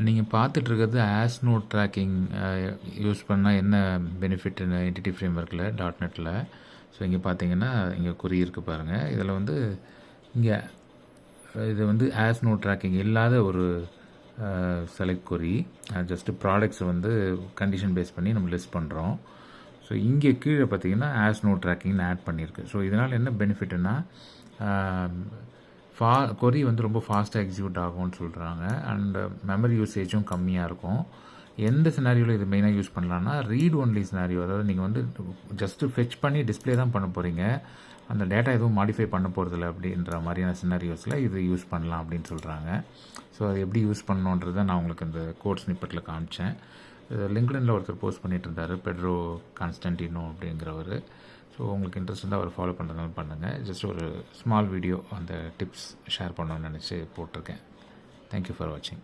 நீங்கள் பார்த்துட்ருக்கிறது as note tracking use பண்ணால் என்ன பெனிஃபிட்னு என்டிட்டி ஃப்ரேம்வொர்க்கில் .NETல. ஸோ இங்கே பார்த்தீங்கன்னா இங்கே குறி இருக்குது பாருங்கள். இதில் வந்து இங்கே இது வந்து ஆஸ் நோட் ட்ராக்கிங் இல்லாத ஒரு செலக்ட் கொரி. ஜஸ்ட்டு ப்ராடக்ட்ஸ் வந்து கண்டிஷன் பேஸ் பண்ணி நம்ம லிஸ்ட் பண்ணுறோம். ஸோ இங்கே கீழே பார்த்தீங்கன்னா ஆஸ் நோட் ட்ராக்கிங்னு ஆட் பண்ணியிருக்கு. ஸோ இதனால் என்ன பெனிஃபிட்னா கொரி வந்து ரொம்ப ஃபாஸ்ட்டாக எக்ஸிக்யூட் ஆகும்னு சொல்கிறாங்க. அண்ட் மெமரி யூசேஜும் கம்மியாக இருக்கும். எந்த சினாரியோவில் இது மெயினாக யூஸ் பண்ணலான்னா ரீட் ஒன்லி சினாரியோ. அதாவது நீங்கள் வந்து ஜஸ்ட்டு ஃபெச் பண்ணி டிஸ்பிளே தான் பண்ண போகிறீங்க, அந்த டேட்டா எதுவும் மாடிஃபை பண்ண போகிறதில்ல அப்படின்ற மாதிரியான சினாரியோஸில் இது யூஸ் பண்ணலாம் அப்படின்னு சொல்கிறாங்க. ஸோ அது எப்படி யூஸ் பண்ணணுன்றதை நான் உங்களுக்கு இந்த கோட் ஸ்னிப்பெட்டில் காமிச்சேன். லிங்க்டின்ல ஒருத்தர் போஸ்ட் பண்ணிட்டு இருந்தார், பெட்ரோ கான்ஸ்டன்டினோ அப்படிங்கிறவர். ஸோ உங்களுக்கு இன்ட்ரெஸ்ட் இருந்தால் அவர் ஃபாலோ பண்ணுறதுனால பண்ணுங்கள். ஜஸ்ட் ஒரு ஸ்மால் வீடியோ அந்த டிப்ஸ் ஷேர் பண்ணணும்னு நினச்சி போட்டிருக்கேன். தேங்க்யூ ஃபார் வாட்சிங்.